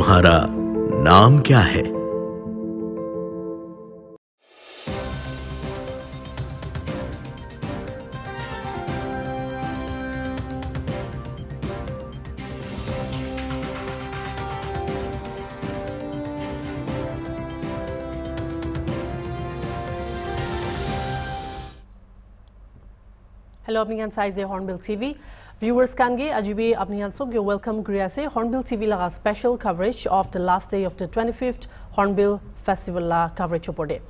तुम्हारा नाम क्या है? Hello, apni han size Hornbill TV. Viewers kange ajibi apni han sog welcome kriya se Hornbill TV laga special coverage of the last day of the 25th Hornbill Festival la coverage opode.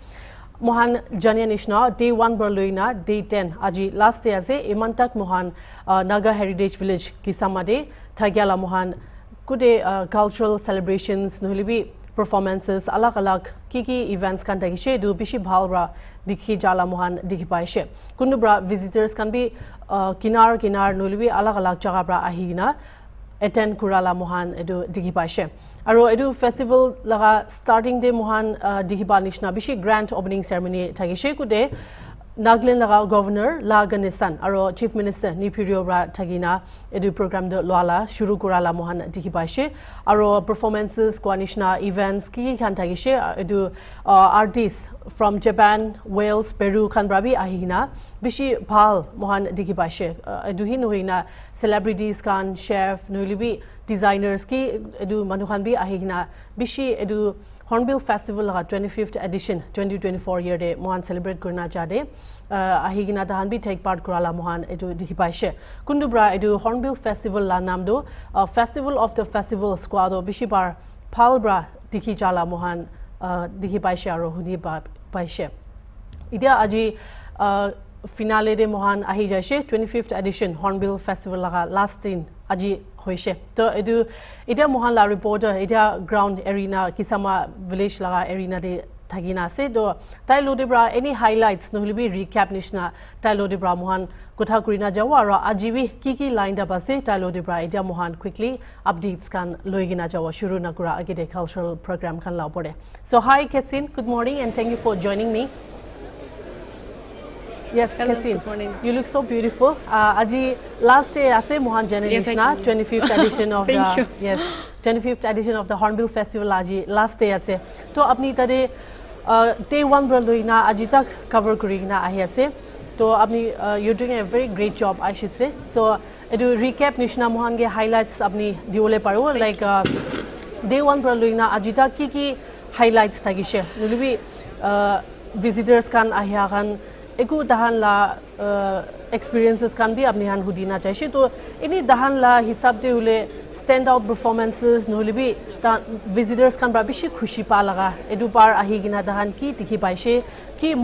Mohan Jania Nishna day 1 berluina day 10 aji last day ase imantak Mohan Naga Heritage Village kisamade thagyala Mohan kude cultural celebrations nohlibi performances alag kiki events kan tagishe du bishi bhalra dikhi jala Mohan dikhi paishe kunubra visitors kan bi kinar nolbi alag jaga bra ahina attend kurala Mohan edu dikhi paishe aro edu festival laga starting day Mohan dikhi ba nishna bishi grand opening ceremony tagishe kude Nagaland laga governor la ganisan aro chief minister ni period ra tagina edu program de loala shuru kurala Mohan dikhi paishe aro performances kwanishna events ki kan tagishe edu artists from Japan Wales Peru kan brabi ahina bishi bhal Mohan dikhi paishe edu hi nohina celebrities kan chef noilibi designers ki edu manuhan bi ahina bishi edu Hornbill Festival laga 25th edition 2024 year de Mohan celebrate kurna jade ahigina tahan bi take part kurala Mohan edu dikhi paishe kundubra edu Hornbill Festival la nam do festival of the festival squad bishi bar phalbra dikhi jala Mohan dikhi paishe aro huni paishe idia aji finale de Mohan ahi jaise 25th edition Hornbill Festival laga last din aji hoise to edu idia Mohan la reporter idia ground arena kisama village laga arena de thagina ase do tai lodebra any highlights nohlibi recap nishna tai lodebra Mohan kotha kurina jawa aro ajibi kiki lined up ase tai lodebra idia Mohan quickly updates kan loigina jawa shuru na kura agede cultural program kan la pore so hi Kesin, good morning and thank you for joining me. Yes, hello, Kesin. good morning. You look so beautiful. Aji last day ase Mohan Janishna 25th edition of the yes 25th edition of the Hornbill Festival aji last day ase. To apni tade day 1 berluina aji tak cover kurina ahi ase. To apni you're doing a very great job I should say. So edu recap nishna Mohan ge highlights apni diole paro like day 1 berluina aji tak ki highlights tagishe. Nulubi visitors kan ahya kan eko dahan la experiences kan bhi apni han hudina chahiye to ini dahan la hisab de ule stand out performances nohli bhi visitors kan bishi khushi pa laga edu par ahi gina dahan ki dikhi paise ki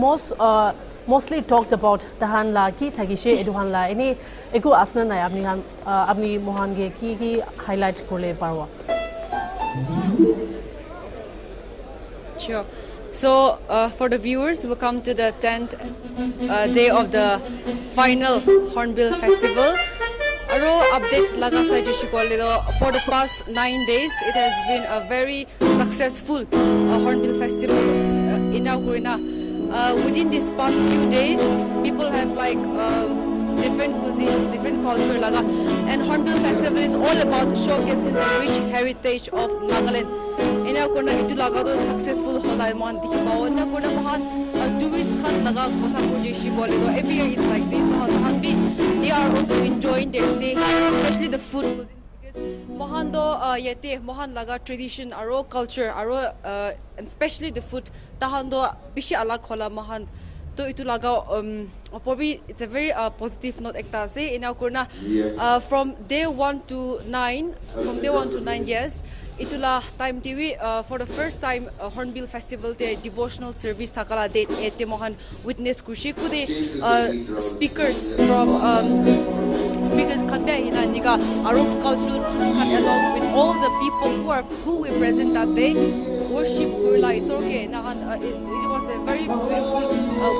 mostly talked about dahan la ki thagishe edu han la ini eko asna nai apni han apni Mohan ge ki highlight korle parwa. Sure. So, for the viewers, we'll come to the 10th day of the final Hornbill Festival. Aro update laga sa jeshi koledo for the past 9 days, it has been a very successful Hornbill Festival inaugurina. Within these past few days, people have like different cuisines, different culture laga, and Hornbill Festival is all about showcasing the rich heritage of Nagaland. Ina kona itu laga do successful hola Mohan dikhi pao na kona Mohan tourists khan laga kotha ko jeshi bole do every year it's like this Mohan be they are also enjoying their stay especially the food cuisines because Mohan do yete Mohan laga tradition aro culture aro and especially the food tahan do bishi alag hola Mohan to itu laga probably it's a very positive note ekta ase ina kona from day 1 to 9 years itula time TV for the first time Hornbill Festival te devotional service thakala date ete Mohan witness kushi kude speakers from speakers kanda ina niga aro cultural troops kan along with all the people who were present that day worship kurla isorke nahan it was a very beautiful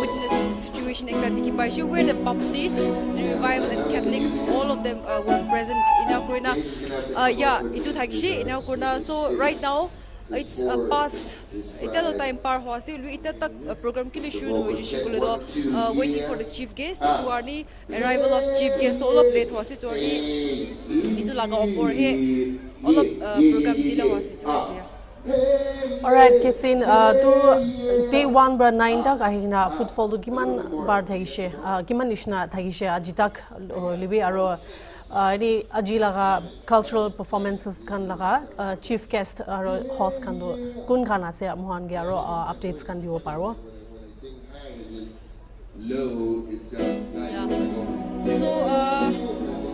witness situation ekta dikhi paise where the Baptist, the Revival and Catholic all of them were present ina kurina yeah itu thagishe ina kurina so right now it's past ita time par hoase lui ita tak program ke liye shuru hoje shikule do waiting for the chief guest to arni arrival of chief guest all of late hoase to arni itu laga opor he all of program dila hoase to ase. Alright, Kesin, to day 1 bar 9 tak ahina footfall to giman bar thagishe, giman ishna thagishe ajitak libi aro ini aji laga cultural performances kan laga chief guest aro host kan do kun kan ase mohan ge aro updates kan diwo paro. So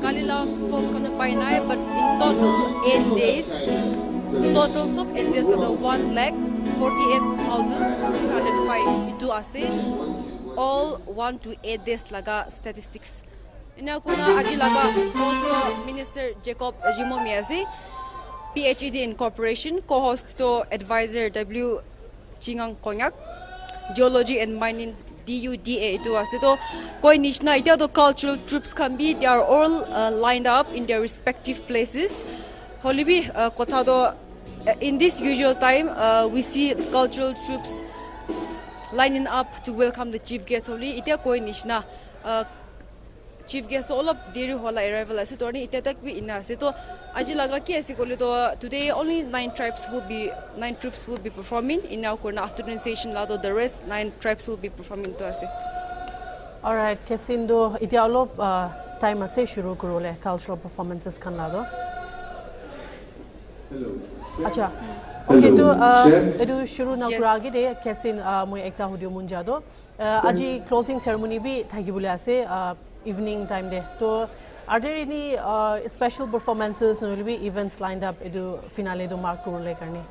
kalila footfalls kan painai but in total 8 days. Total of 8 days the 1,48,305 itu ase all 1 to 8 days laga statistics. Ina kuna aji laga also Minister Jacob Jimomi ase PhD in Corporation co-host to advisor W Chingang Konyak Geology and Mining DUDA itu ase to koi nishna ita to cultural troops can be they are all lined up in their respective places. Holibi kotado in this usual time we see cultural troops lining up to welcome the chief guest. Holi ita koi nishna chief guest all of deri hola arrival ase to ni ita tak bi ina ase to aji laga ki ase kole to today only 9 troops will be performing in our corner afternoon session la the rest 9 troops will be performing to ase. Alright, Kesindo ita all time ase shuru kurole cultural performances kan la do. अच्छा okay तो एदु शुरू ना कुरागे दे casein मोय एकता हुदियो मुंजा दो आजी closing ceremony भी थाकी बुले आसे evening time they to are there any special performances no will be events lined up एदु फिनाले दो मार्क कुरले करनी.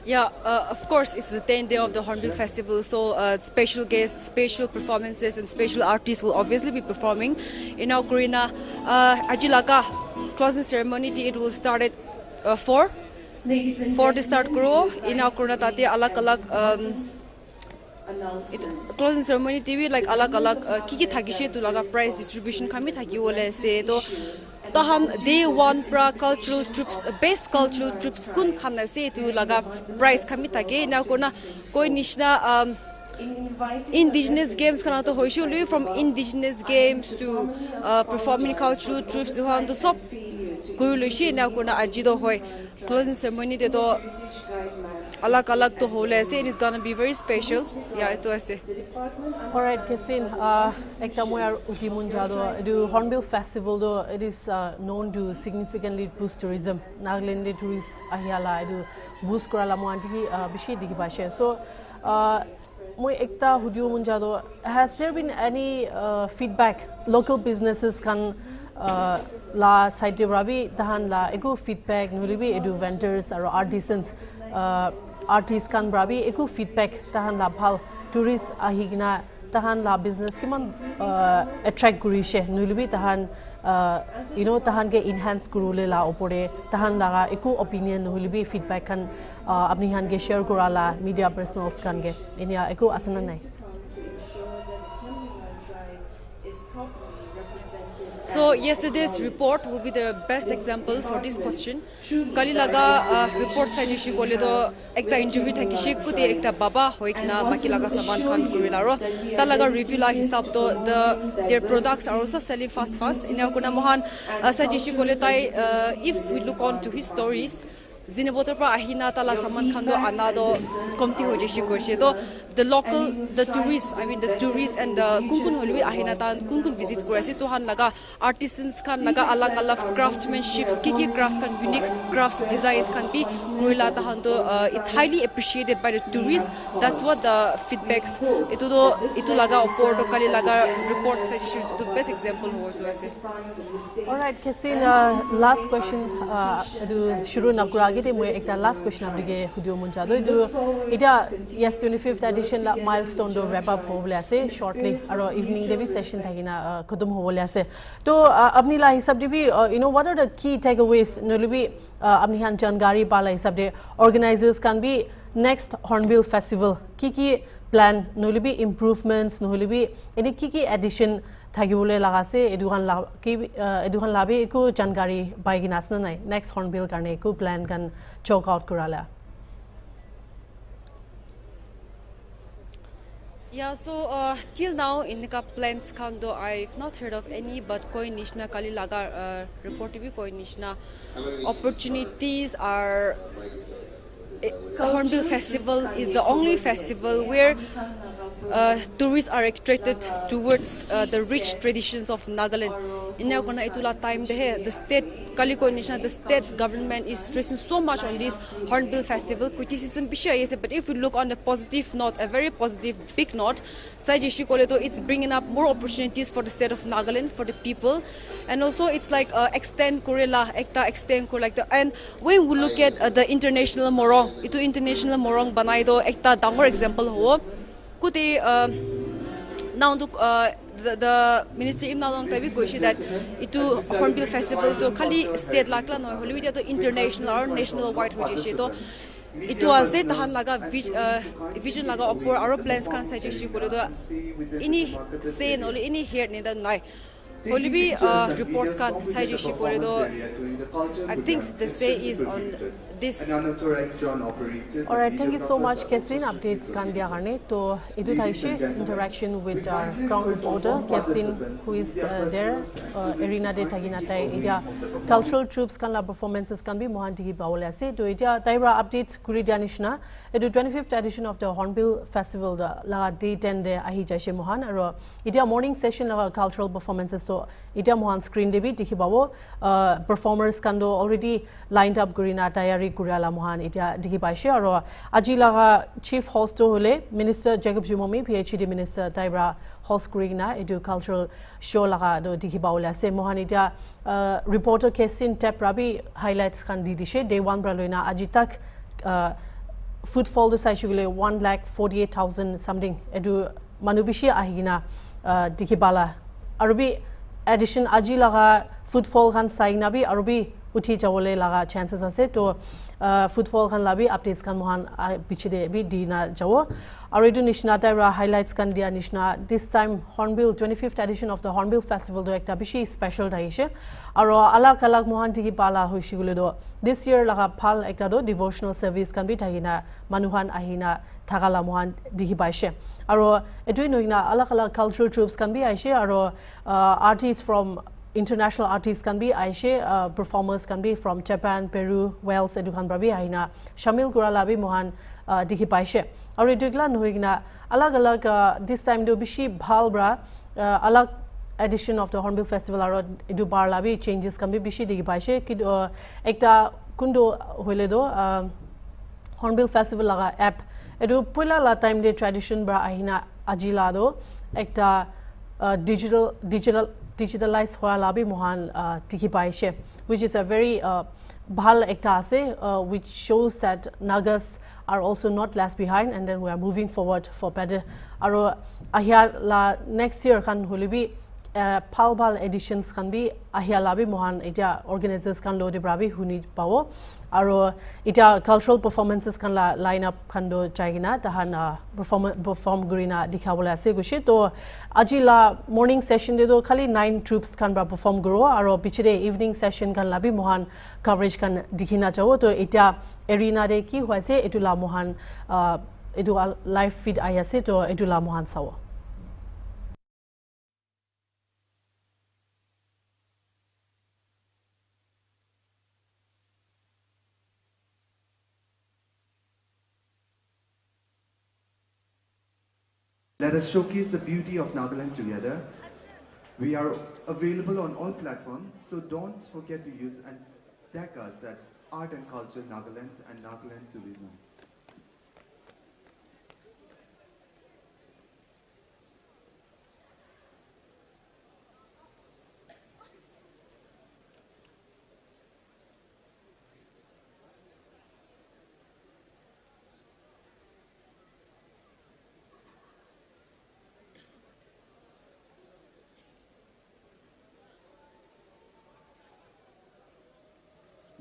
Yeah, of course, it's the 10th day of the Hornbill Festival, so special guests, special performances, and special artists will obviously be performing in our Korina. Ajilaka closing ceremony, it will start at 4. 4 to start Garo. In our Korina tate alak closing ceremony TV like alak kiki thagishe to laga prize distribution kami thagi wole se to tahan day 1 pra cultural troops best cultural troops kun khana se to laga prize kami thage na kona koi nishna indigenous games kana to hoishulu from indigenous games to performing cultural troops duhan to sob kuilushi na kona ajido hoy closing ceremony de to alak to hole se it is going to be very special. Yeah, it was. Alright, Kesin, ekta moyar uti munjado du Hornbill Festival do it is known to significantly boost tourism. Nagaland tourist ahiala du boost korala moanti bishi digi bashe. So moy ekta hudio munjado has there been any feedback local businesses can la side rabi tahan la ego feedback nuribi edu vendors or artisans artists kan brabi eko feedback tahan la bhal tourist ahigna tahan la business kiman attract gurishe nulbi tahan tahan ke enhance gurule la opore tahan la eko opinion nulbi feedback kan apni han ke share korala media personals kan ke inia eko asana nai. So yesterday's report will be the best example for this question. Kali laga report sajishi kole to ekta interview thakishi kude ekta baba hoikna maki laga saman khan kurilaro ta laga review la hisab to their products are also selling fast ina kuna mohan sajishi kole tai if we look on to his stories Zinebotor pra ahina tala saman khando anado komti hojeshi koishe to the tourists and the kunkun holwi ahina ta kunkun visit korase to han laga artisans khan laga alag craftsmanships kiki crafts kan unique crafts designs can be gorilla ta han to it's highly appreciated by the tourists. That's what the feedbacks itu laga opor to kali laga report suggestion to best example ho to ase. All right, Kesin, last question do shuru nakura ekta last question abdige hudio munjado do ita yes 25th edition la milestone do wrap up hobole ase shortly aro evening devi session thagina khodum hobole ase to apni la hisab de bi what are the key takeaways nolibi apni han janकारी pala hisab de organizers can be next Hornbill Festival kiki plan nolibi improvements nolibi any kiki addition thagibole lagase eduhan labi eku jankari baiginas na nai next Hornbill karne eku plan kan chalk out kurala. Yeah, so till now in the plans count I've not heard of any, but koi nishna kali laga report bhi koi nishna opportunities are. Hornbill Festival is the only festival where tourists are attracted towards the rich traditions of Nagaland. In our time, the state the state government is stressing so much on this Hornbill Festival. Criticism, but if we look on the positive note, a very positive big note, it's bringing up more opportunities for the state of Nagaland, for the people, and also it's like extend Korela, extend like the. And when we look at the international morong, itu international morong banaido ekta dangor example ho. Could they now the ministry in Nalong Tabi Goshi that itu Hornbill Festival to Kali state lakla no Hollywood to international or national wide which to itu azde tahan laga vision laga opor our plans kan suggest ko do ini say no ini here ni da nai Hollywood reports kan suggest ko do I think the say is on this. Alright, thank you so much, Kesin. Updates kan dia karne to idu thaishe interaction with our ground reporter Kesin, who is there arena de thagina tai idia cultural troops kan la performances kan bi mohan digi bawle ase to idia taibra updates kuri dianishna edu 25th edition of the Hornbill Festival da la day 10 de ahi jaise mohan aro idia morning session la cultural performances to idia mohan screen de bi dikhi bawo performers kan do already lined up gurina tayari Kurala Mohan itia dikhi paise aro aji laga chief host hole minister Jacob Jumomi PhD minister Taibra host kurina edu cultural show laga do dikhi baula ase mohan itia reporter Kesin tap rabi highlights kan di dishe day 1 braloina aji tak footfall do sai shugule 1,48,000 something edu manubishi ahina dikhi bala arubi addition aji laga footfall kan sai nabi arubi uthi jawole laga chances ase to footfall kan labi updates kan mohan bichide bi dina jawo aru edu nishna taira highlights kan dia nishna this time Hornbill 25th edition of the Hornbill Festival do ekta bishi special daishe aru alag mohan digi pala hoishigule do this year laga phal ekta do devotional service kan bi thagina manuhan ahina thagala mohan digi paise aru edu noina alag cultural troops kan bi aise aru artists from international artists can be Aishe performers can be from Japan, Peru, Wales edu kan brabi aina shamil gurala bi mohan dikhi paise aru edugla nohigna alag this time do bishi bhal bra alag edition of the Hornbill Festival aru edu bar labi changes kan bi bishi dikhi paise ki ekta kundo hoile do Hornbill Festival laga app edu pula la time de tradition bra ahina ajila do ekta digitalized hoya labi mohan tikhi paise which is a very bhal ekta ase which shows that Nagas are also not left behind and then we are moving forward for better aro ahia la next year kan holibi bhal editions kan bi ahia labi mohan eta organizers kan lo de brabi huni pawo aro eta cultural performances kan la line up kan do jaigina tahan perform gurina dikhabola ase gushi to ajila morning session de do khali 9 troops kan ba perform guro aro bichide evening session kan labi mohan coverage kan dikhina jawo to eta arena de ki hoise etula mohan edu live feed ayase to etula mohan sawo. Let us showcase the beauty of Nagaland together. We are available on all platforms, so don't forget to use and tag us at Art and Culture Nagaland and Nagaland Tourism.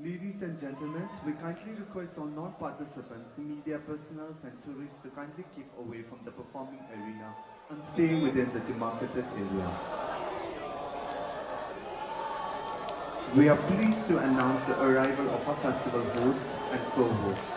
Ladies and gentlemen, we kindly request all non-participants, media personnel and tourists to kindly keep away from the performing arena and stay within the demarcated area. We are pleased to announce the arrival of our festival hosts and co-hosts.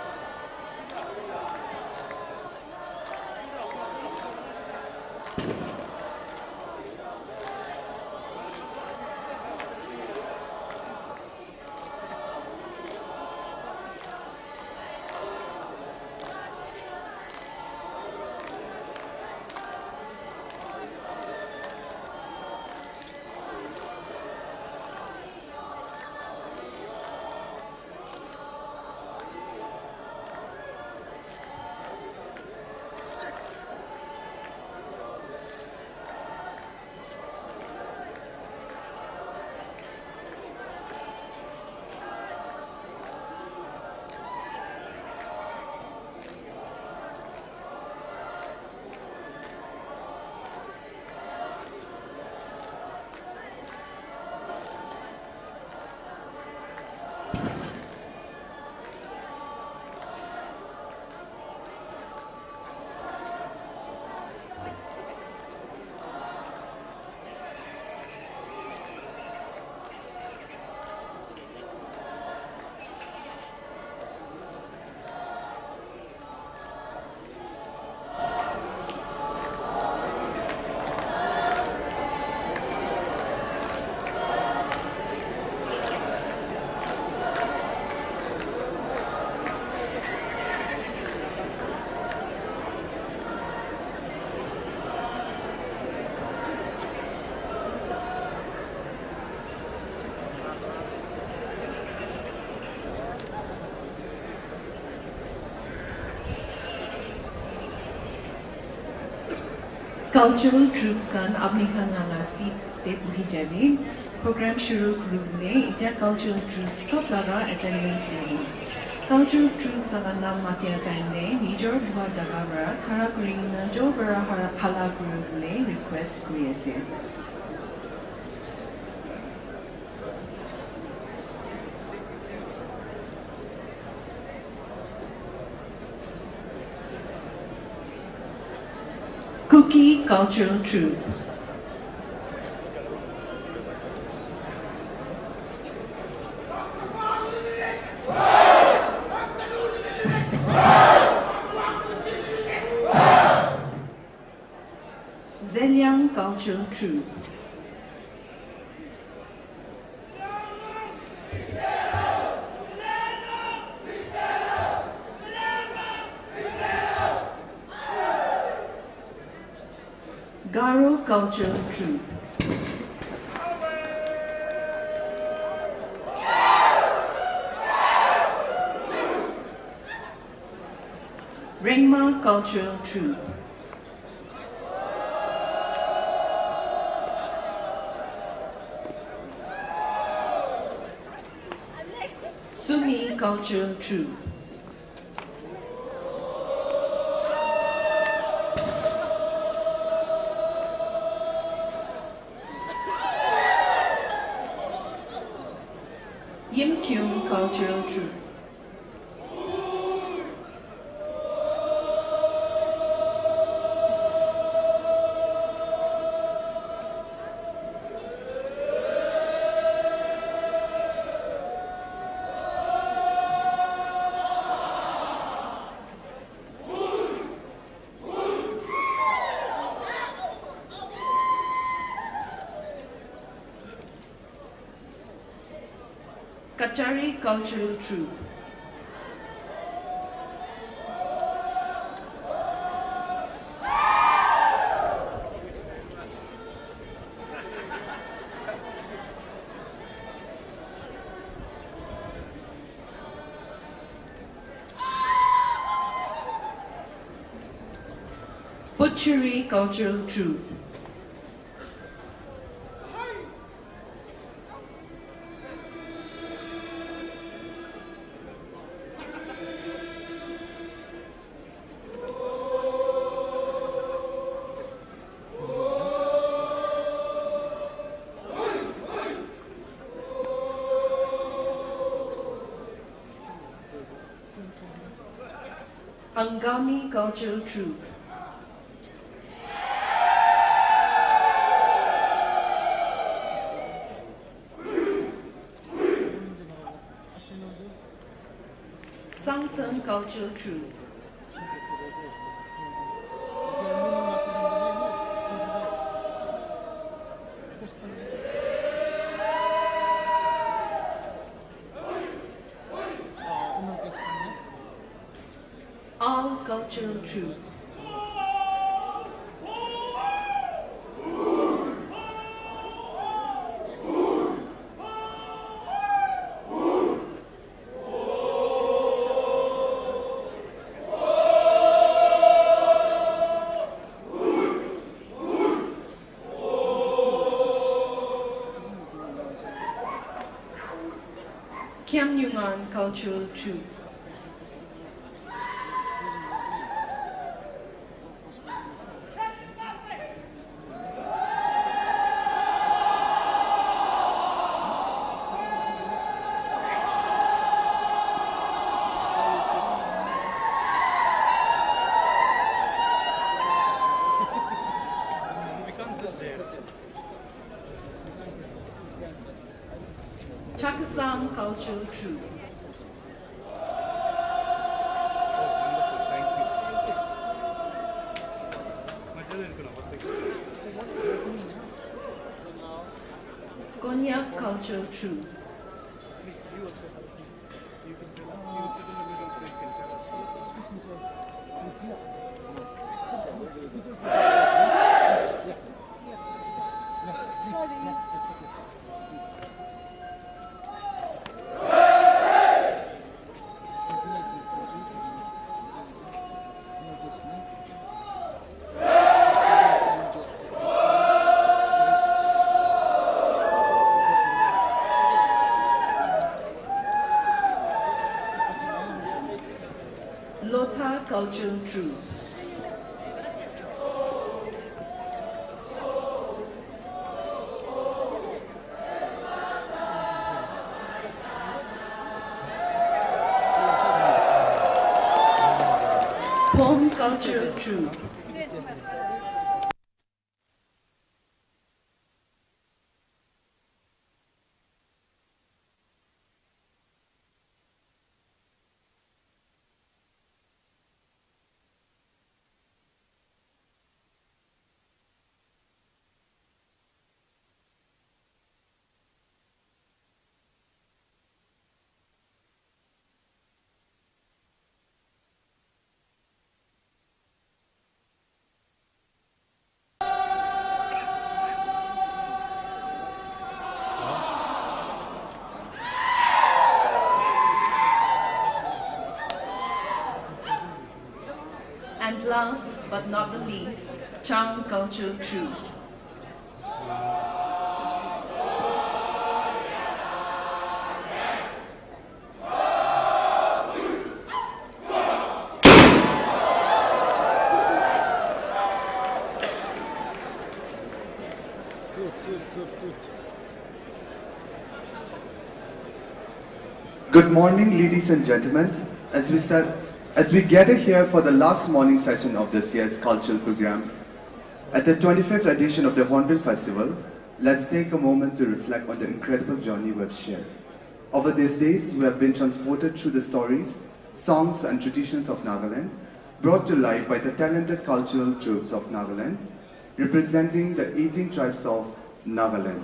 Cultural troops kan अपनी खाना seat पे पूरी जाने program शुरू करने इधर cultural troops top लगा attendance नहीं cultural troops का नाम मातिया करने निजोर बुआ जगह खरा करेंगे जो बड़ा हला करने request किए से Cookie Cultural Troupe. Zeliang Cultural Troupe. Garo Cultural Troupe. Rengma Cultural Troupe. Sumi Cultural Troupe. Yimkyung Cultural Troupe. Kachari Cultural Troupe. Pochury Cultural Troupe. Angami Cultural Troupe. Sangtam cultural troupe. All cultural troupe. Cultural troupe. Chakhesang cultural troupe. Konyak cultural troupe. Cultural troupe. Home cultural troupe. And last but not the least, Chang cultural troupe. Good morning, ladies and gentlemen. As we gather here for the last morning session of this year's cultural program, at the 25th edition of the Hornbill Festival, let's take a moment to reflect on the incredible journey we've shared. Over these days, we have been transported through the stories, songs and traditions of Nagaland, brought to life by the talented cultural troupes of Nagaland, representing the 18 tribes of Nagaland.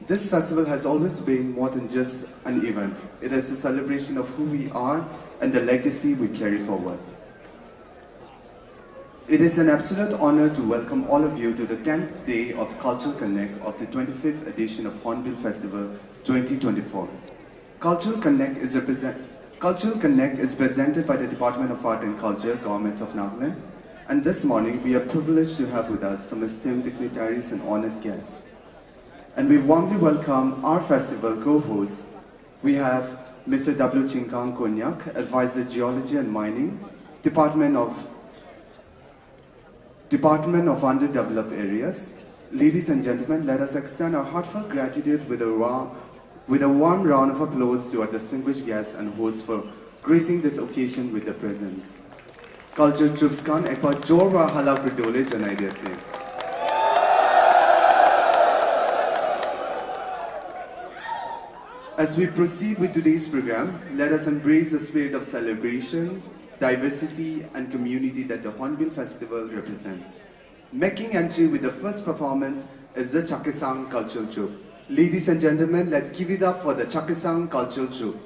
This festival has always been more than just an event. It is a celebration of who we are and the legacy we carry forward. It is an absolute honor to welcome all of you to the 10th day of Cultural Connect of the 25th edition of Hornbill Festival 2024. Cultural Connect is presented by the Department of Art and Culture, Government of Nagaland, and this morning we are privileged to have with us some esteemed dignitaries and honored guests. And we warmly welcome our festival co-hosts. We have Mr. W. Chinkang Konyak, Advisor Geology and Mining, Department of Underdeveloped Areas. Ladies and gentlemen, let us extend our heartfelt gratitude with a warm round of applause to our distinguished guests and hosts for gracing this occasion with their presence. Culture Troops Khan, ek baar jor wa hala perdole janai dese. As we proceed with today's program, let us embrace the spirit of celebration, diversity, and community that the Hornbill Festival represents. Making entry with the first performance is the Chakhesang Cultural Troupe. Ladies and gentlemen, let's give it up for the Chakhesang Cultural Troupe.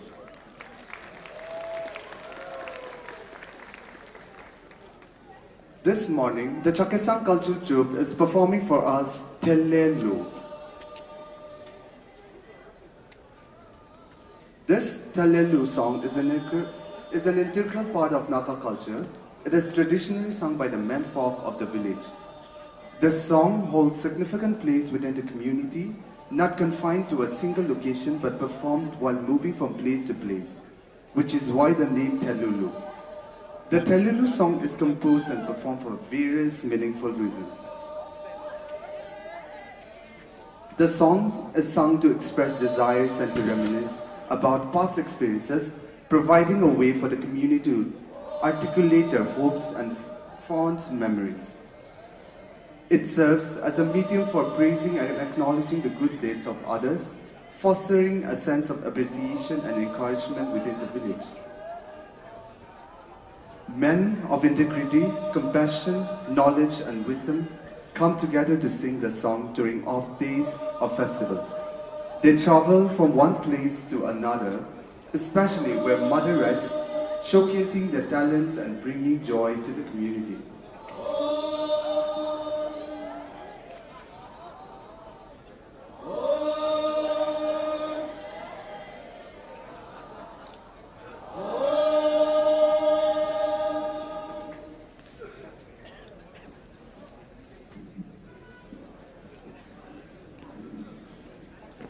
This morning, the Chakhesang Cultural Troupe is performing for us Telelu. This Telelu song is an integral part of Naga culture. It is traditionally sung by the men folk of the village. This song holds significant place within the community, not confined to a single location but performed while moving from place to place, which is why the name Telulu. The Telulu song is composed and performed for various meaningful reasons. The song is sung to express desires and to reminisce about past experiences, providing a way for the community to articulate their hopes and fond memories. It serves as a medium for praising and acknowledging the good deeds of others, fostering a sense of appreciation and encouragement within the village. Men of integrity, compassion, knowledge, and wisdom come together to sing the song during off days of festivals. They travel from one place to another, especially where mother rests, showcasing their talents and bringing joy to the community.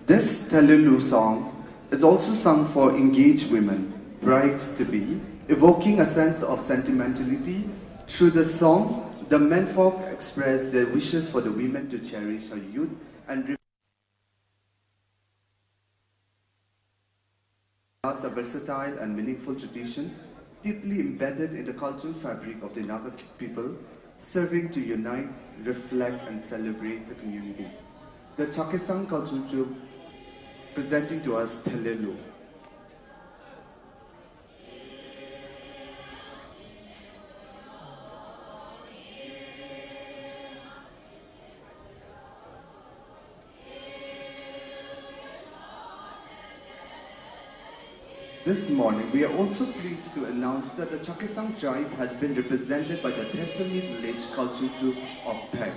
This Telulu song is also sung for engaged women, brides-to-be, evoking a sense of sentimentality. Through the song, the menfolk express their wishes for the women to cherish her youth and a versatile and meaningful tradition deeply embedded in the cultural fabric of the Naga people, serving to unite, reflect, and celebrate the community. The Chakhesang Cultural Troupe presenting to us Telelu. This morning, we are also pleased to announce that the Chakhesang tribe has been represented by the Sumi village cultural troupe of Thai.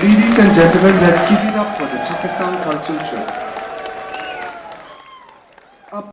Ladies and gentlemen, let's keep it up for the Chakhesang cultural trip. Up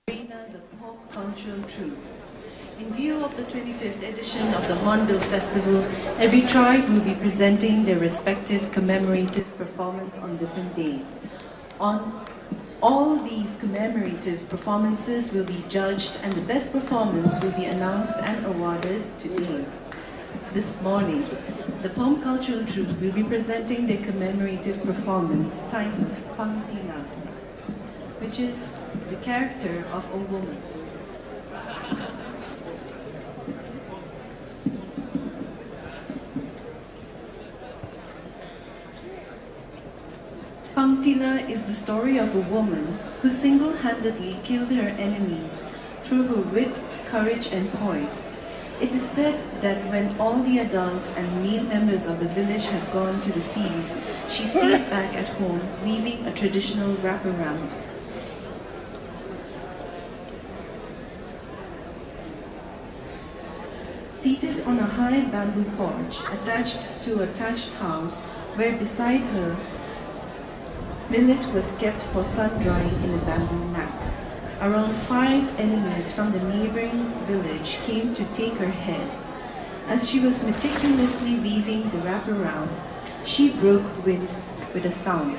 Arena, the Pop Cultural Troupe. In view of the 25th edition of the Hornbill Festival, every tribe will be presenting their respective commemorative performance on different days. On all these commemorative performances will be judged and the best performance will be announced and awarded today. This morning, the Pom Cultural Troupe will be presenting their commemorative performance titled Pangtina, which is the character of a woman. Pangtina is the story of a woman who single-handedly killed her enemies through her wit, courage, and poise. It is said that when all the adults and male members of the village had gone to the field, she stayed back at home weaving a traditional wraparound. Seated on a high bamboo porch attached to a thatched house, where beside her millet was kept for sun drying in a bamboo mat. Around 5 enemies from the neighboring village came to take her head. As she was meticulously weaving the wraparound, she broke wind with a sound.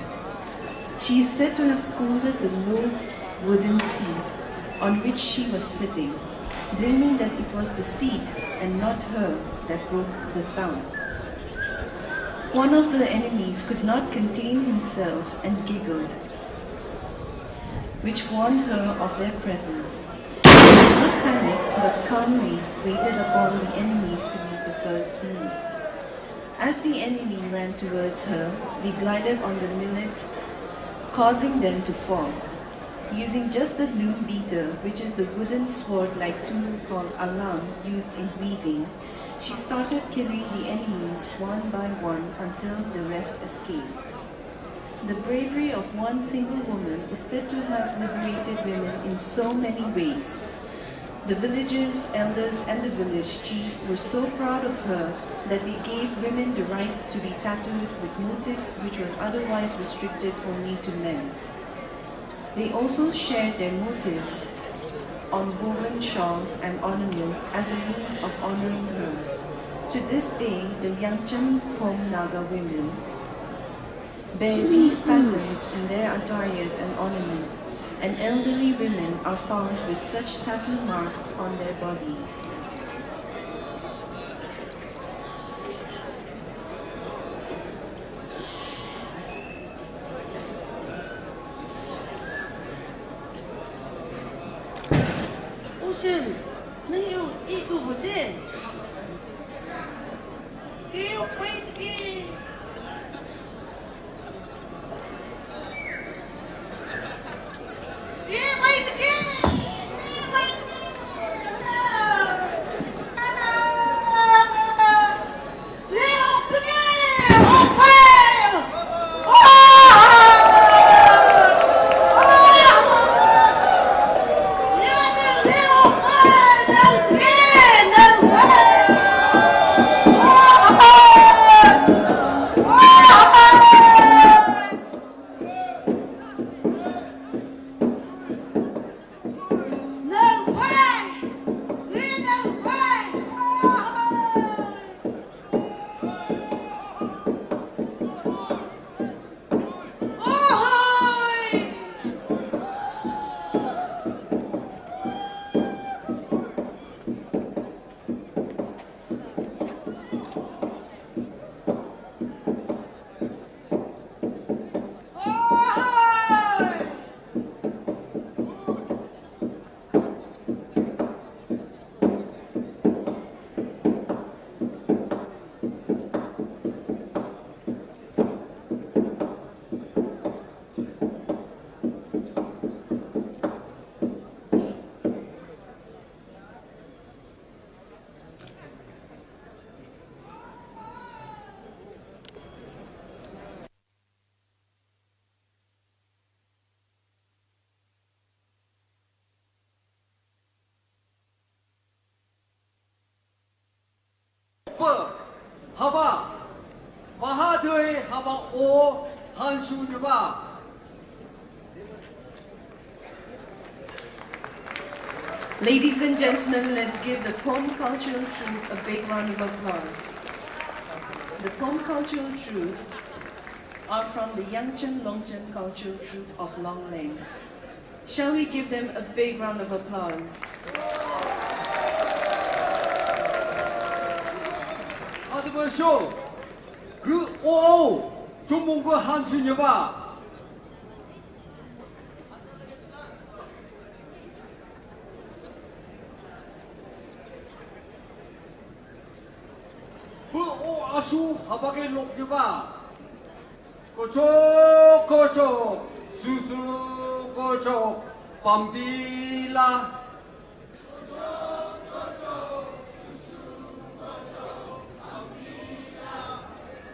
She is said to have scolded the low wooden seat on which she was sitting, blaming that it was the seat and not her that broke the sound. One of the enemies could not contain himself and giggled, which warned her of their presence. She did not panic, but calmly waited upon the enemies to make the first move. As the enemy ran towards her, they glided on the millet, causing them to fall. Using just the loom beater, which is the wooden sword-like tool called alam used in weaving, she started killing the enemies one by one until the rest escaped. The bravery of one single woman is said to have liberated women in so many ways. The villagers, elders, and the village chief were so proud of her that they gave women the right to be tattooed with motifs which was otherwise restricted only to men. They also shared their motifs on woven shawls and ornaments as a means of honoring her. To this day, the Yangchan Pom Naga women bear these patterns in their attires and ornaments, and elderly women are found with such tattoo marks on their bodies. Ocean, 能有一度不见。给我回去。别回去。haba Bahadui haba o Hansu Nuba. Ladies and gentlemen, let's give the Pom Cultural Troupe a big round of applause. The Pom Cultural Troupe are from the Yangchen Longchen Cultural Troupe of Long Leng. Shall we give them a big round of applause? Adibasho, Gu O, Jumbo Hansu Nuba. Asu habage lok juga. Kocho, susu kocho, pamdila.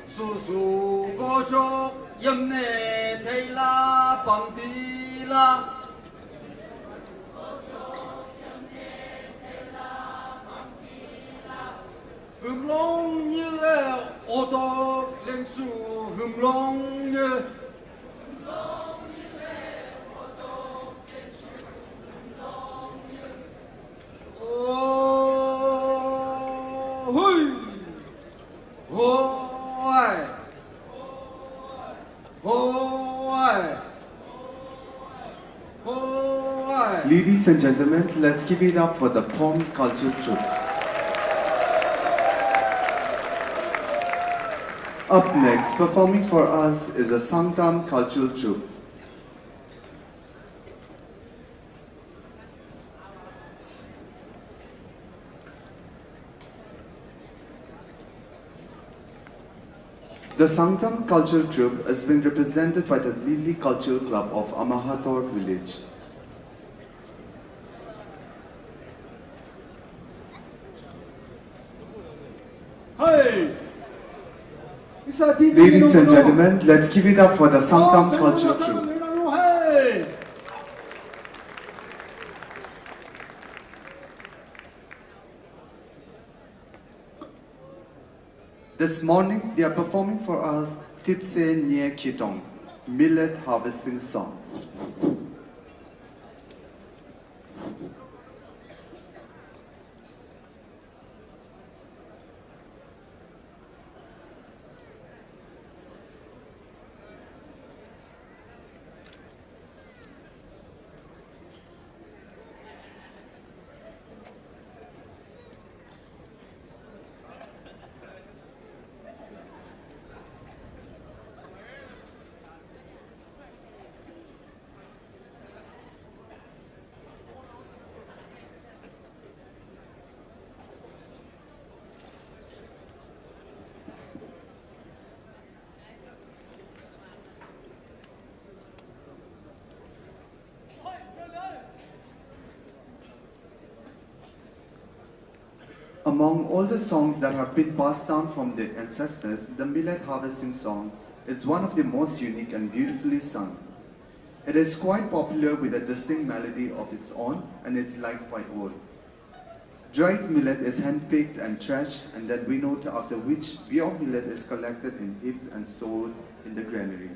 Susu kocho, yamne teila, pamdila. Long như ô tô lên su long như hui hoi hoi hoi. Ladies and gentlemen, let's give it up for the Pom Culture Troupe. Up next, performing for us is a Sangtam cultural troupe. The Sangtam cultural troupe is being represented by the Lili Cultural Club of Amahator village. Hey! Ladies and gentlemen, let's give it up for the Sangtam cultural troupe. This morning, they are performing for us Titse Nye Kitong, millet harvesting song. Among all the songs that have been passed down from their ancestors, the millet harvesting song is one of the most unique and beautifully sung. It is quite popular with a distinct melody of its own and is liked by all. Dried millet is hand-picked and threshed and then winnowed, after which pure millet is collected in heaps and stored in the granary.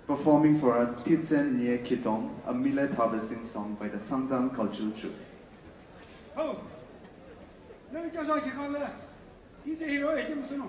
Performing for us Titsen Nye Kitong, a millet harvesting song by the Sangtam Cultural Troupe. Oh! 那个叫上去看了，你这一路也这么说弄。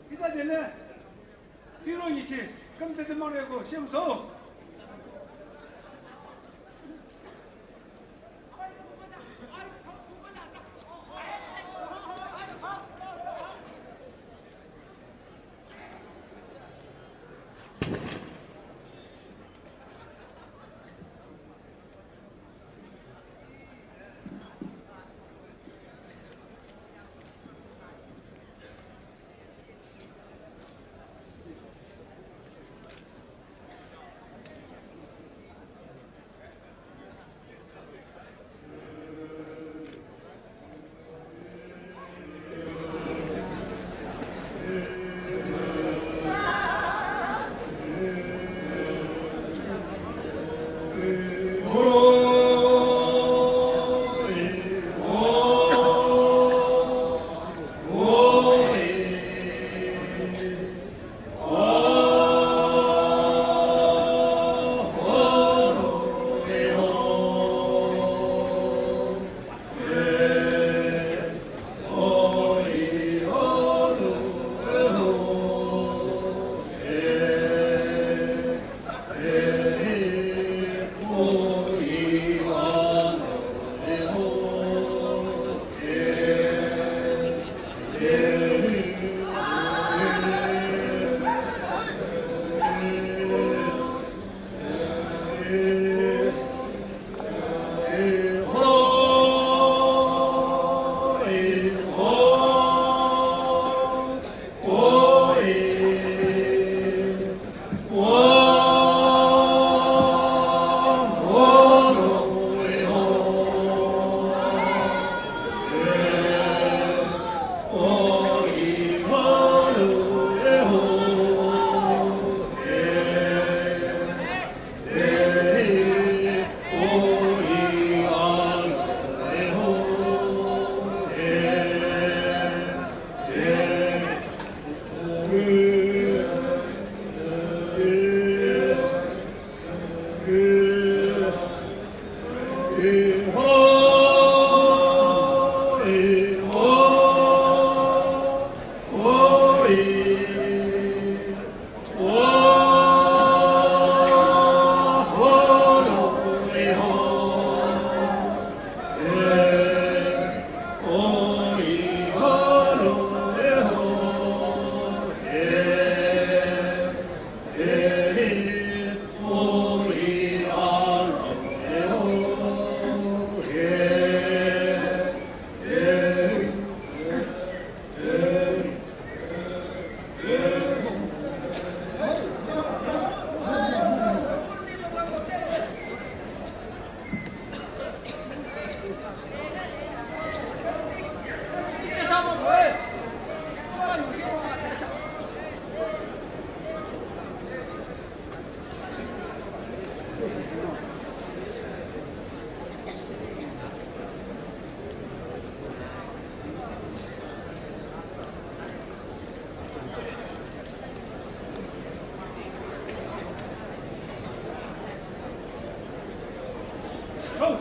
이다 되네. 지로이지. 깜짝도 말하고 심소.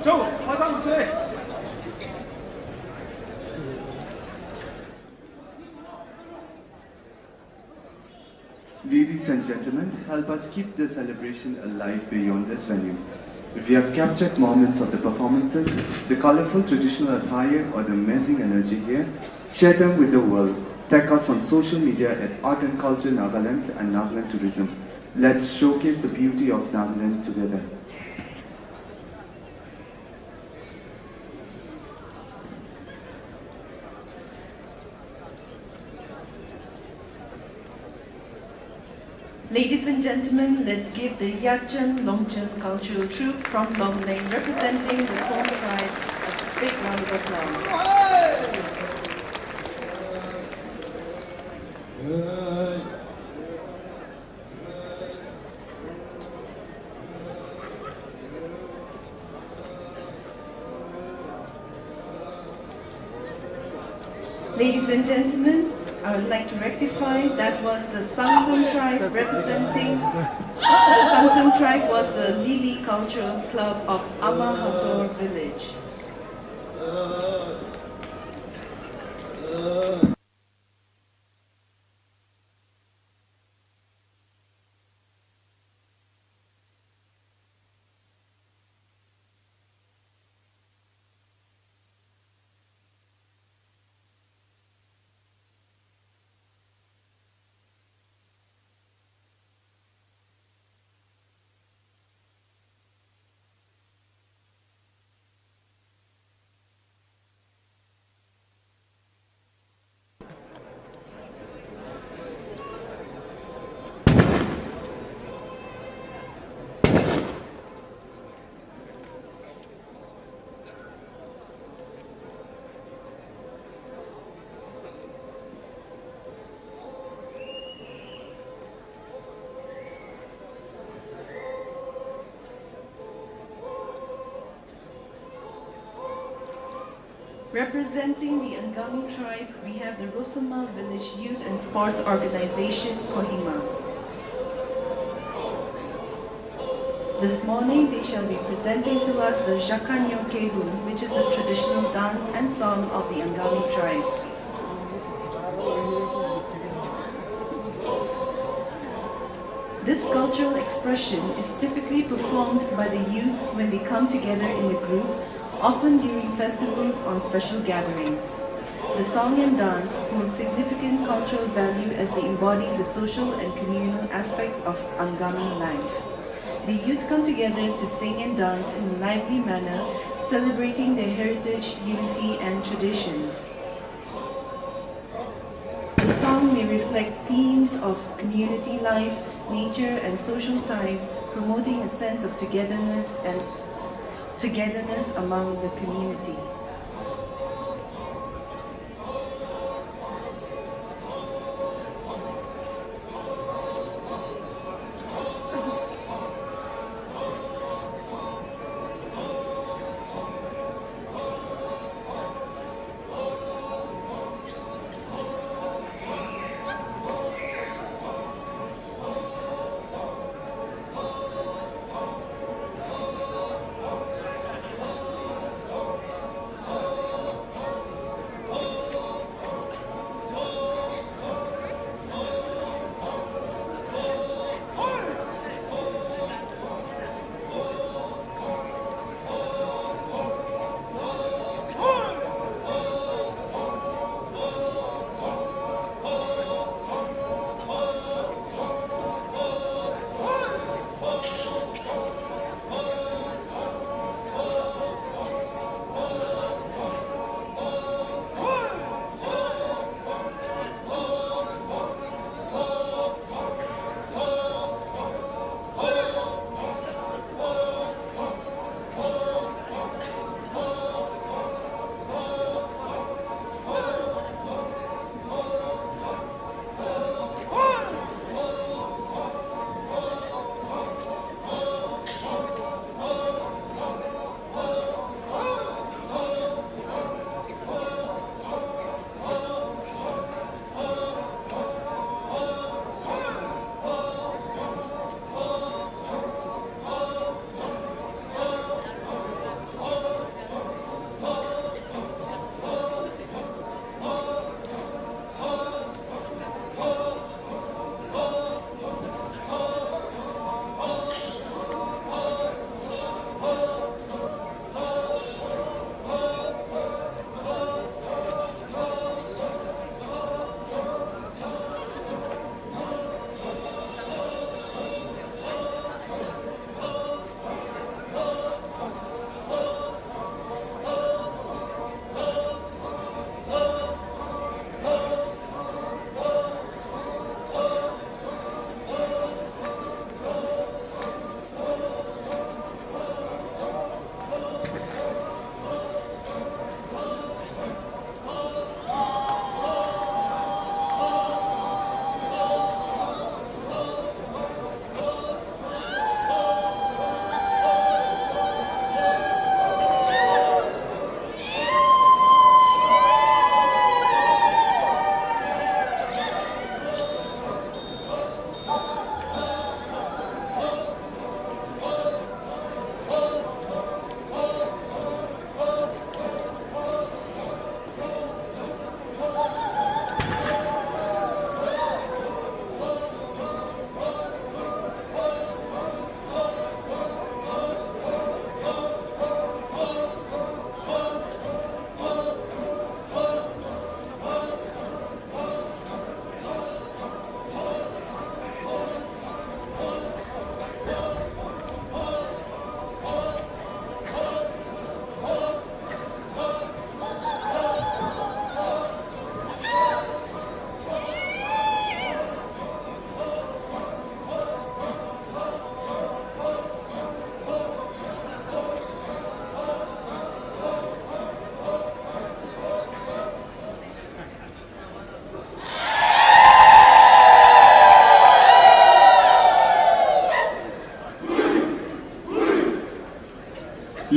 走，马上追。 Ladies and gentlemen, help us keep the celebration alive beyond this venue. If you have captured moments of the performances, the colorful traditional attire or the amazing energy here, share them with the world. Tag us on social media at Art and Culture Nagaland and Nagaland Tourism. Let's showcase the beauty of Nagaland together. Ladies and gentlemen, let's give the Yachan Longchen cultural troupe from Longleng representing the Khon tribe a big round of applause. Ladies and gentlemen, I would like to rectify that was the Sangtam tribe representing. The Sangtam tribe was the Lili Cultural Club of Amahator village. Representing the Angami tribe, we have the Rosuma Village Youth and Sports Organization, Kohima. This morning, they shall be presenting to us the Jakanyo Kebu, which is a traditional dance and song of the Angami tribe. This cultural expression is typically performed by the youth when they come together in a group, often during festivals on special gatherings. The song and dance hold significant cultural value as they embody the social and communal aspects of Angami life. The youth come together to sing and dance in a lively manner, celebrating their heritage, unity, and traditions. The song may reflect themes of community life, nature, and social ties, promoting a sense of togetherness among the community.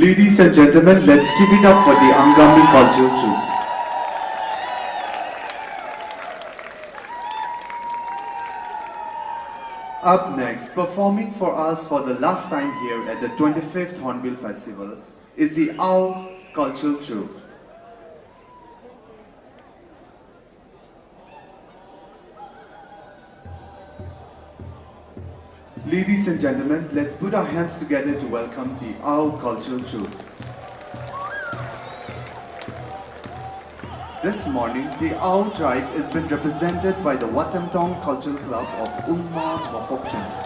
Ladies and gentlemen, let's give it up for the Angami cultural troupe. Up next, performing for us for the last time here at the 25th Hornbill Festival is the Owl Cultural Troupe. Ladies and gentlemen, let's put our hands together to welcome the Owl Cultural Troupe. This morning, the Owl tribe has been represented by the Watamtong Cultural Club of Umma Mokokchung.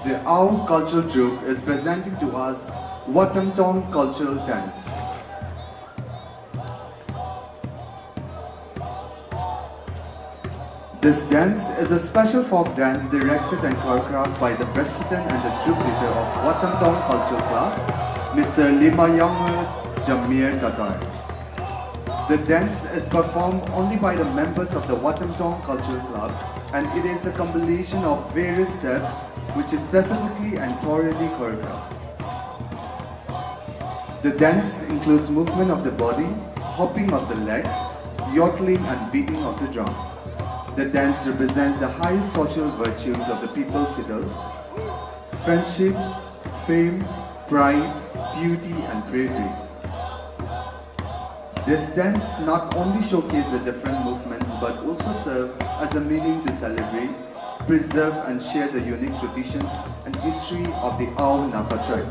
The Owl Cultural Troupe is presenting to us Watamtong Cultural Dance. This dance is a special folk dance directed and choreographed by the president and the troupe leader of Watamtong Cultural Club, Mr. Limayang Jamir Tatar. The dance is performed only by the members of the Watamtong Cultural Club, and it is a compilation of various steps which is specifically and thoroughly choreographed. The dance includes movement of the body, hopping of the legs, yodeling and beating of the drum. The dance represents the highest social virtues of the people fiddle: friendship, fame, pride, beauty and bravery. This dance not only showcases the different movements but also serve as a meaning to celebrate, preserve and share the unique traditions and history of the Ao Naka tribe.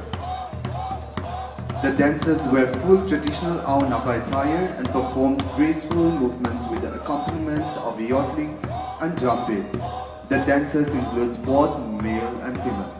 The dancers wear full traditional Ao Naka attire and perform graceful movements with the accompaniment of yodeling and drum beat. The dancers includes both male and female.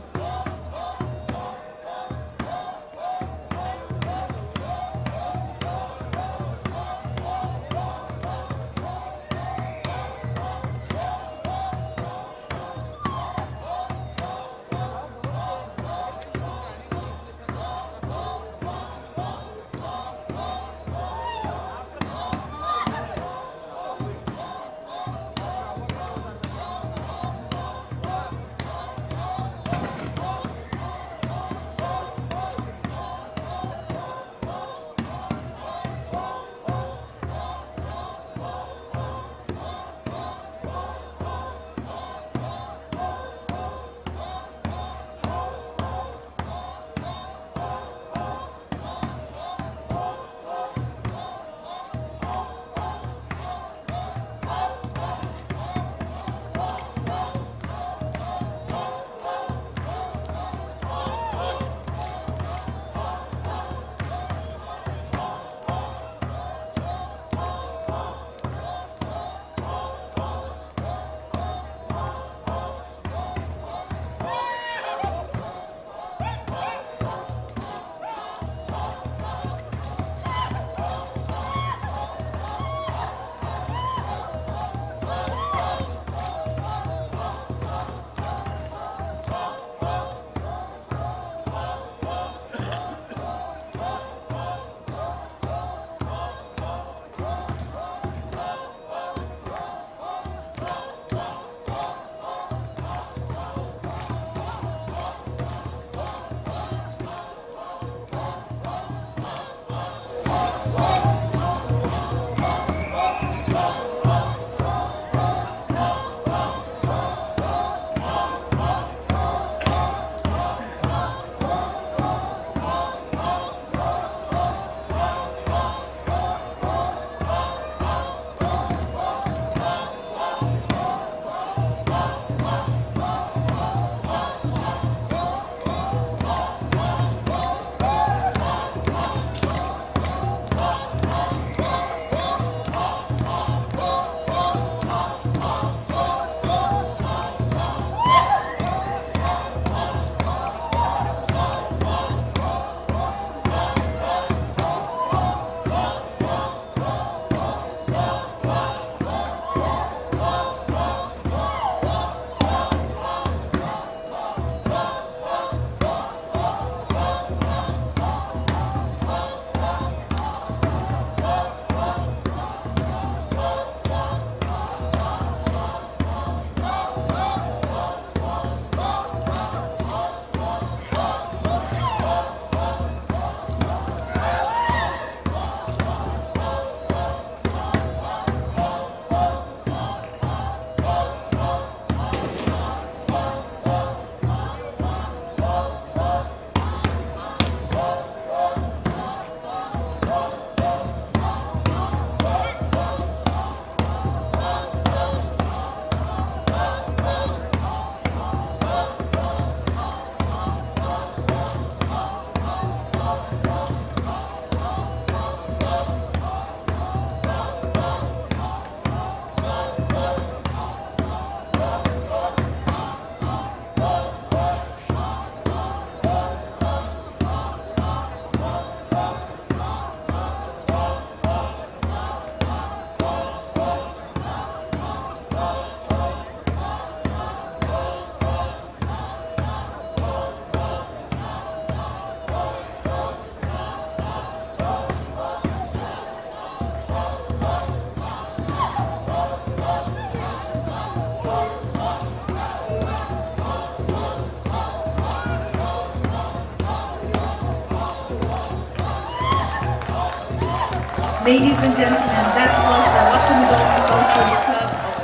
Ladies and gentlemen, that was the Wakandong Cultural Club of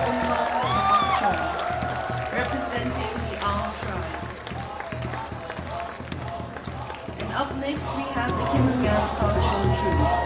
Pochury, representing the Ao tribe. And up next we have the Konyak Cultural Troupe.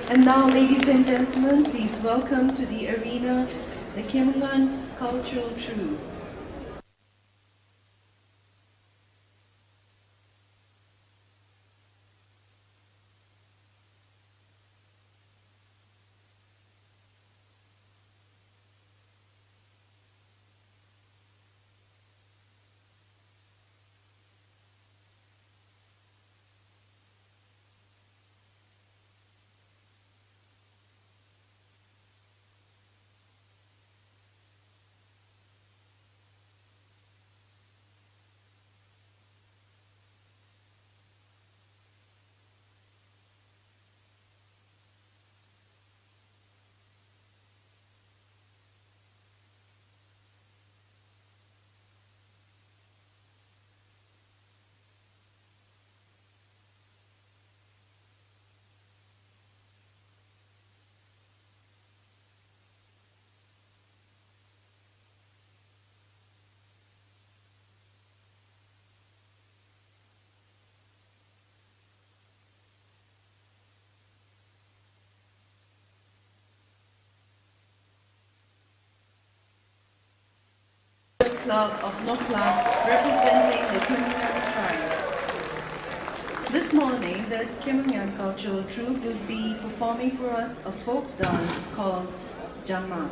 And now, ladies and gentlemen, please welcome to the arena the Konyak Cultural Troupe. Club of Nokla, representing the Konyak tribe. This morning, the Konyak Cultural Troupe will be performing for us a folk dance called Jamang.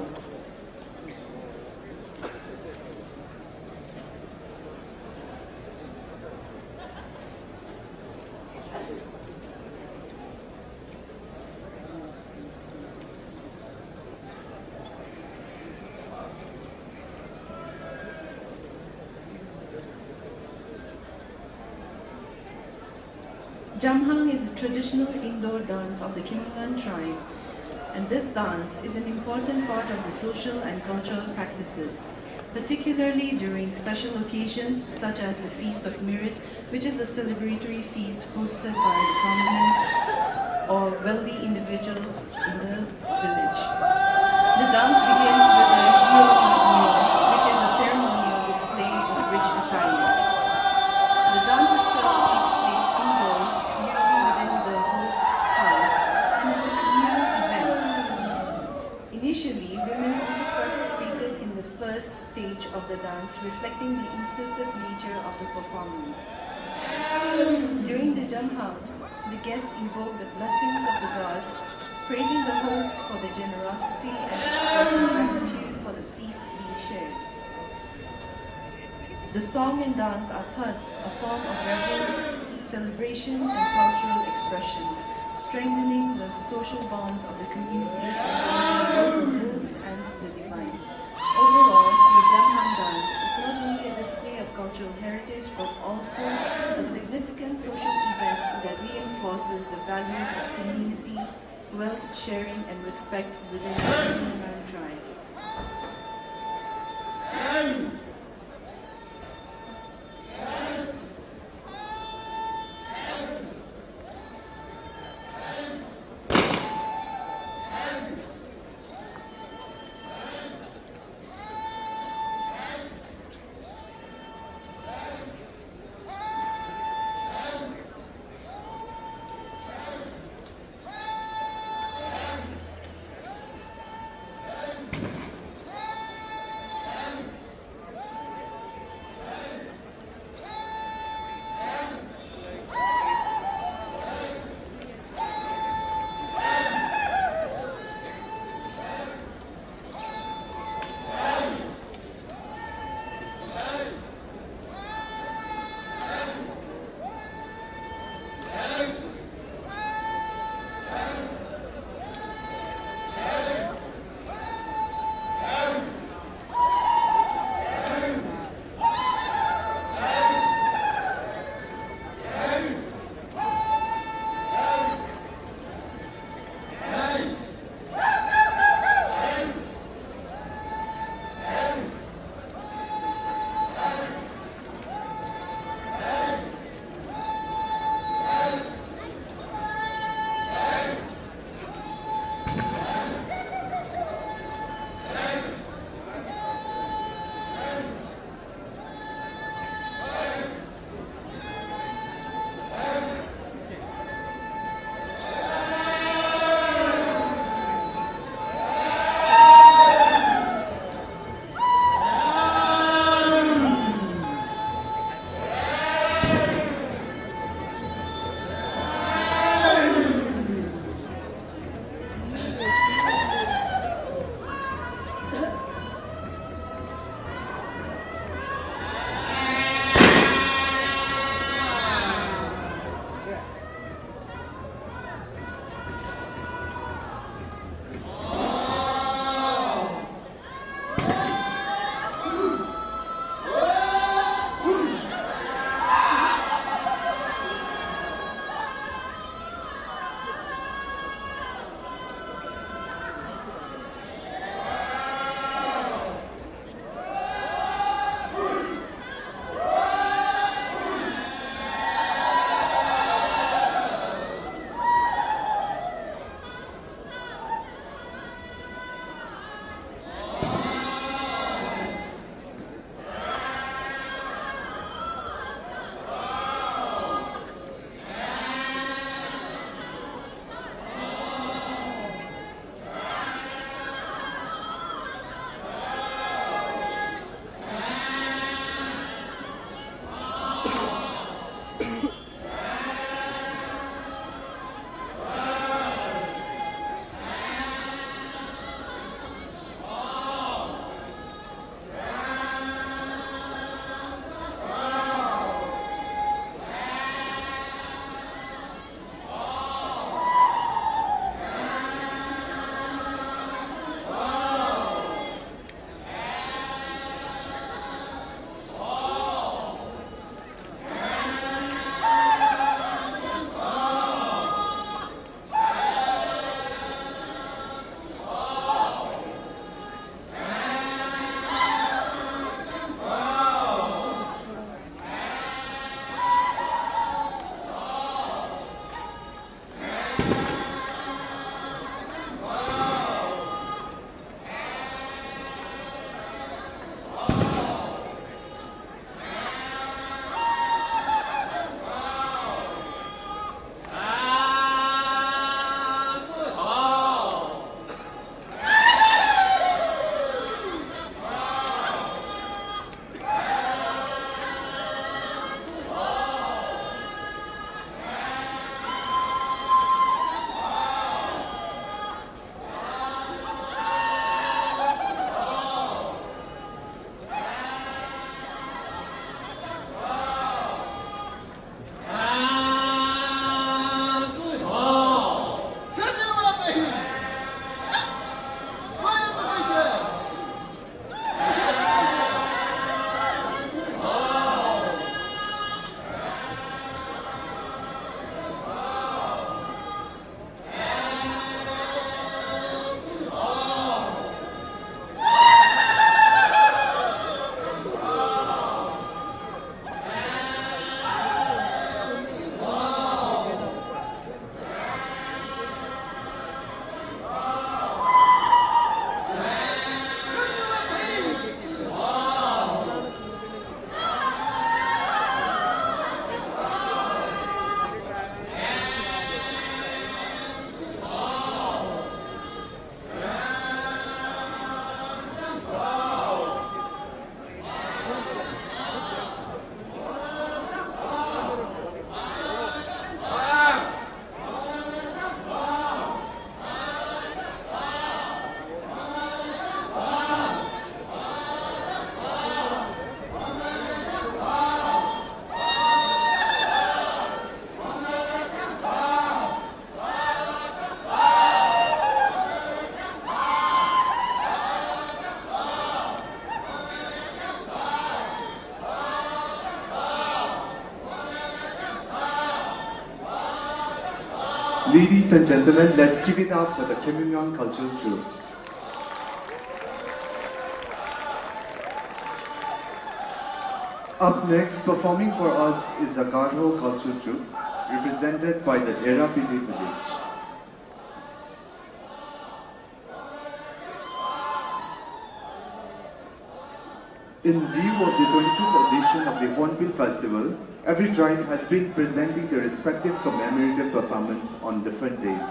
Jamhang is a traditional indoor dance of the Konyak tribe, and this dance is an important part of the social and cultural practices, particularly during special occasions such as the Feast of Merit, which is a celebratory feast hosted by a prominent or wealthy individual in the village. The dance begins with a Hyo, which is a ceremonial display of rich attire. The dance itself takes place indoors, usually within the host's house, and is a communal event. Initially, women also participated in the first stage of the dance, reflecting the inclusive nature of the performance. During the Jamhang, the guests invoke the blessings of the gods, praising the host for the generosity and expressing gratitude for the feast being shared. The song and dance are thus a form of reverence, celebration, and cultural expression, strengthening the social bonds of the community and both the host and the divine. Overall, the Jamhang dance is not only a display of cultural heritage, but also a significant social event that reinforces the values of community, wealth sharing, and respect within the Konyak tribe. Ladies and gentlemen, let's give it up for the Konyak Cultural Troupe. Up next, performing for us is the Garo Cultural Troupe, represented by the Erapili village. In view of the 25th edition of the Hornbill Festival, every tribe has been presenting their respective commemorative performance on different days.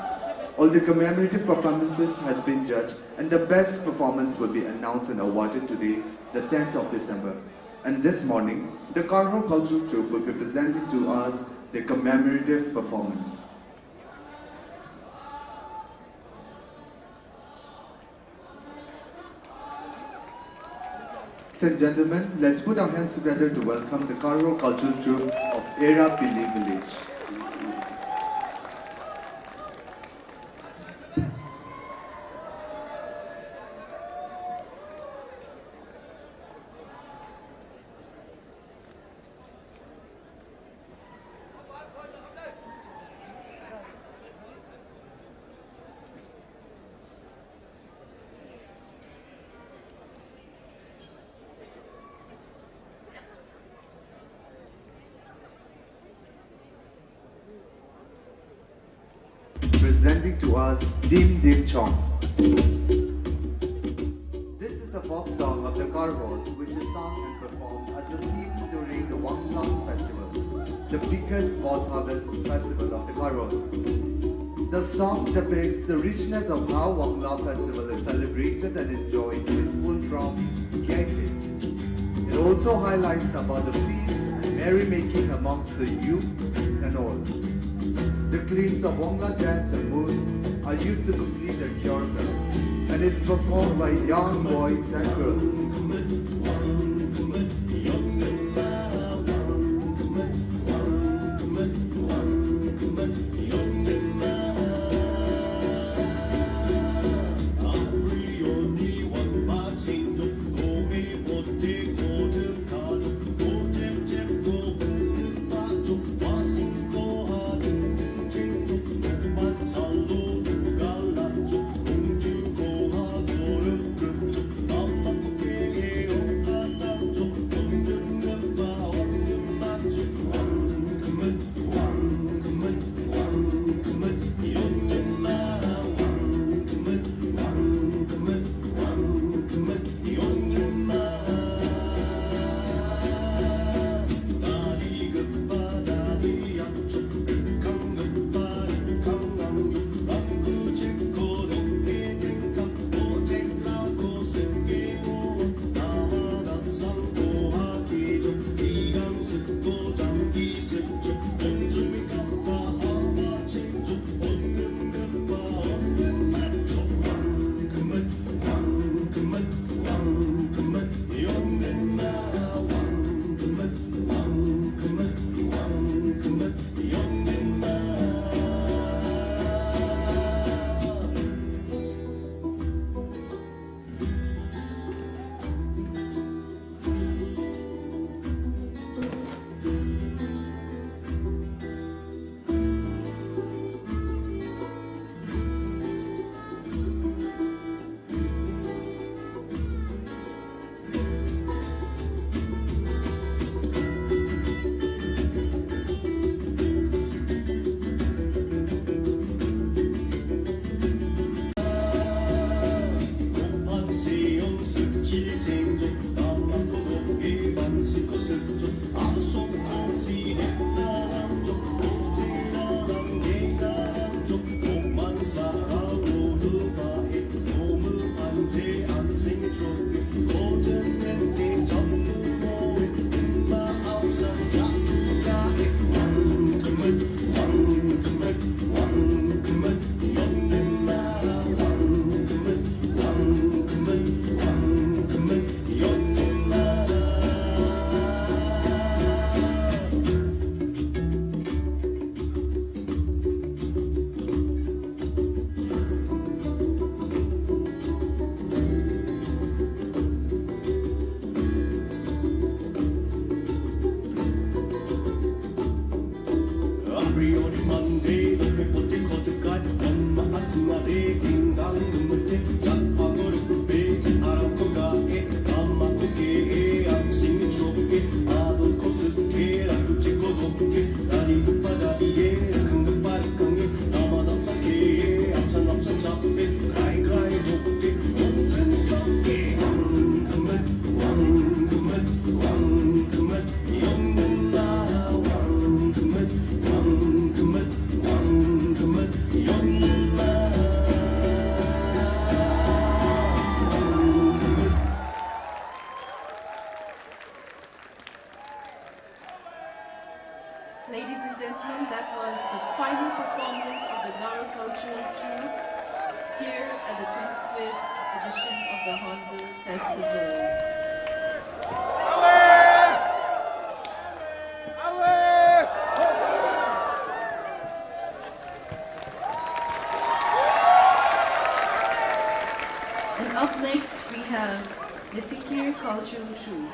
All the commemorative performances has been judged, and the best performance will be announced and awarded today, the 10th of December. And this morning, the Garo Cultural Troupe will be presenting to us their commemorative performance. Ladies and gentlemen, let's put our hands together to welcome the Garo Cultural Troupe of Erapili village. Presenting to us Dim Dim Chong. This is a folk song of the Garos, which is sung and performed as a theme during the Wanglam Festival, the biggest boss harvest festival of the Garos. The song depicts the richness of how Wanglam Festival is celebrated and enjoyed with full from gaiety. It also highlights about the feast and merrymaking amongst the youth and all. The clips of Wangla dance and moves are used to complete the choreography and is performed by young boys and girls. the Hornbill Festival. And up next we have the Tikir Cultural Troupe.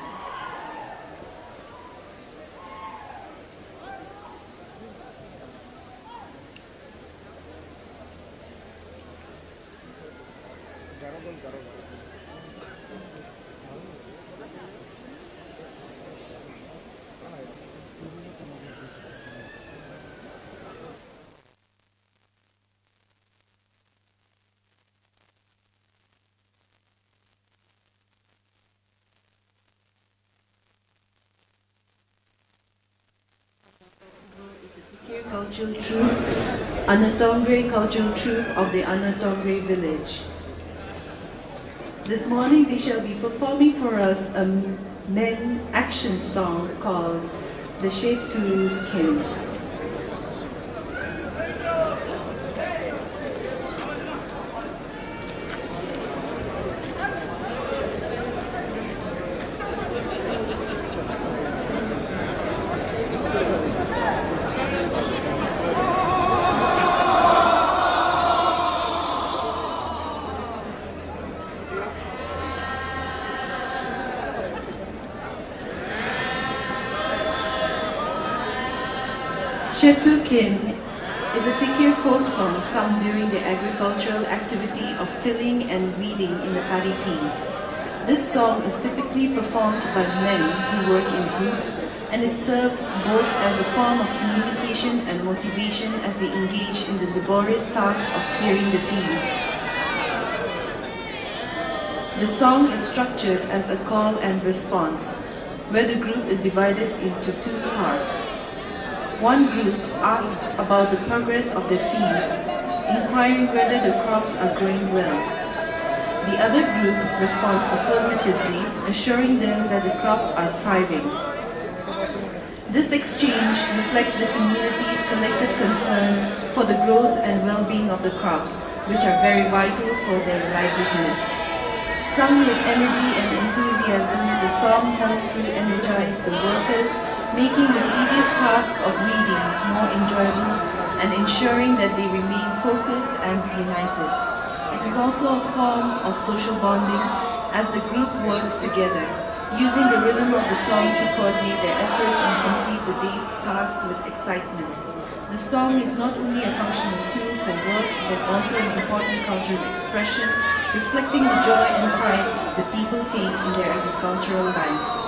Cultural Troupe, Anatongre Cultural Troupe of the Anatongre village. This morning they shall be performing for us a men action song called The Shape to King. Shetukin is a Tikir folk song sung during the agricultural activity of tilling and weeding in the paddy fields. This song is typically performed by men who work in groups, and it serves both as a form of communication and motivation as they engage in the laborious task of clearing the fields. The song is structured as a call and response, where the group is divided into two parts. One group asks about the progress of their fields, inquiring whether the crops are growing well. The other group responds affirmatively, assuring them that the crops are thriving. This exchange reflects the community's collective concern for the growth and well-being of the crops, which are very vital for their livelihood. Sung with energy and enthusiasm, the song helps to energize the workers, making the tedious task of weeding more enjoyable and ensuring that they remain focused and united. It is also a form of social bonding as the group works together, using the rhythm of the song to coordinate their efforts and complete the day's task with excitement. The song is not only a functional tool for work, but also an important cultural expression, reflecting the joy and pride the people take in their agricultural life.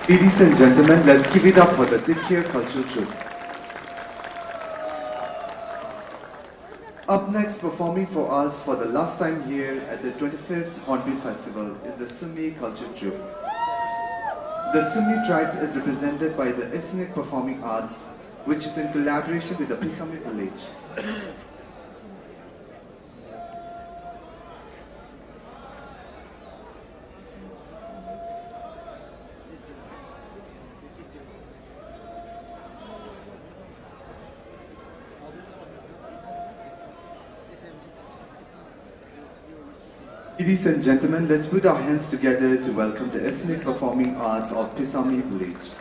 Ladies and gentlemen, let's give it up for the Tikya Cultural Troupe. Up next, performing for us for the last time here at the 25th Hornbill Festival is the Sumi Culture Troupe. The Sumi tribe is represented by the Ethnic Performing Arts, which is in collaboration with the Pisami village. Ladies and gentlemen, let's put our hands together to welcome the Ethnic Performing Arts of Pisami village.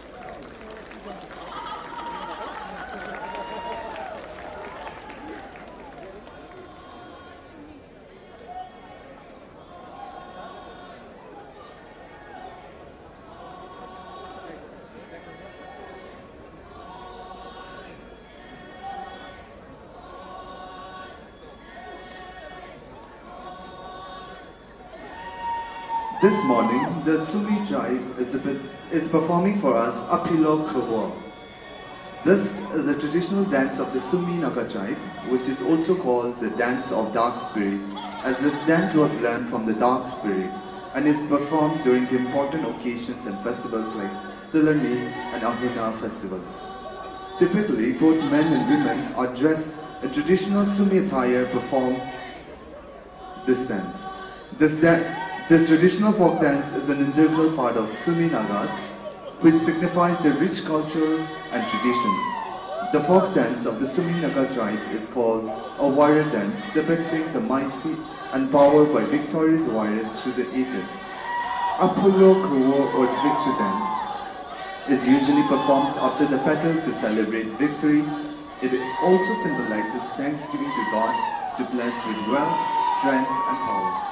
This morning, the Sumi tribe is performing for us Apilo Kawa. This is a traditional dance of the Sumi Naga tribe, which is also called the dance of dark spirit, as this dance was learned from the dark spirit and is performed during the important occasions and festivals like Tulani and Ahuna festivals. Typically, both men and women are dressed in traditional Sumi attire perform this dance. This traditional folk dance is an integral part of Sumi Nagas, which signifies their rich culture and traditions. The folk dance of the Sumi Naga tribe is called a warrior dance, depicting the might, feat, and power by victorious warriors through the ages. Apollo Kuo, or the victory dance, is usually performed after the battle to celebrate victory. It also symbolizes thanksgiving to God to bless with wealth, strength, and power.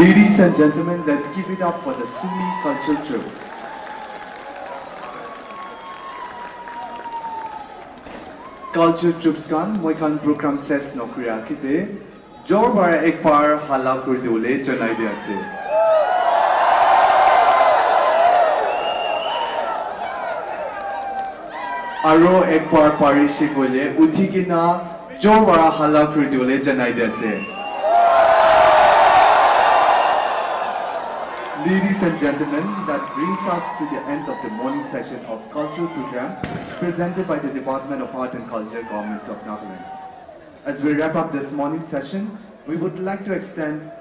Ladies and gentlemen, let's give it up for the Sumi cultural troupe. Culture troops kan moi kan program ses nokriya kite jor bara ek bar hala kor dole janai dia ase aro ek bar parish gole uthikina jor bara hala kor dole janai dia ase. Ladies and gentlemen, that brings us to the end of the morning session of cultural program presented by the Department of Art and Culture, Government of Nagaland. As we wrap up this morning session, we would like to extend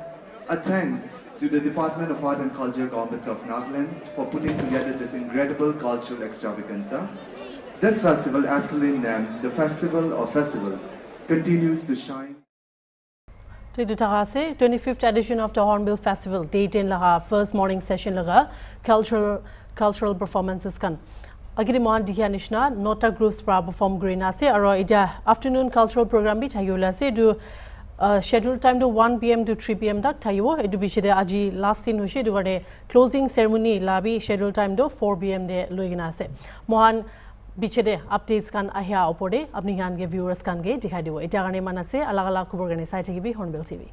a thanks to the Department of Art and Culture, Government of Nagaland for putting together this incredible cultural extravaganza. This festival, aptly named the Festival of Festivals, continues to shine. To the 25th edition of the Hornbill Festival, day 10 laga first morning session laga cultural performances kan. Agiri mohan dikha nishna nota groups pra perform green ase aro ida afternoon cultural program bi thayola ase do schedule time to 1 p.m. to 3 p.m. dak thayo edu bishide aji last din hoise edu gare closing ceremony labi schedule time to 4 p.m. de loigina ase mohan bichede updates kan ahya opode apni gan ge viewers kan ge dikhai dibo eta gane manase alag alag khobor gane sai thakibi Hornbill TV.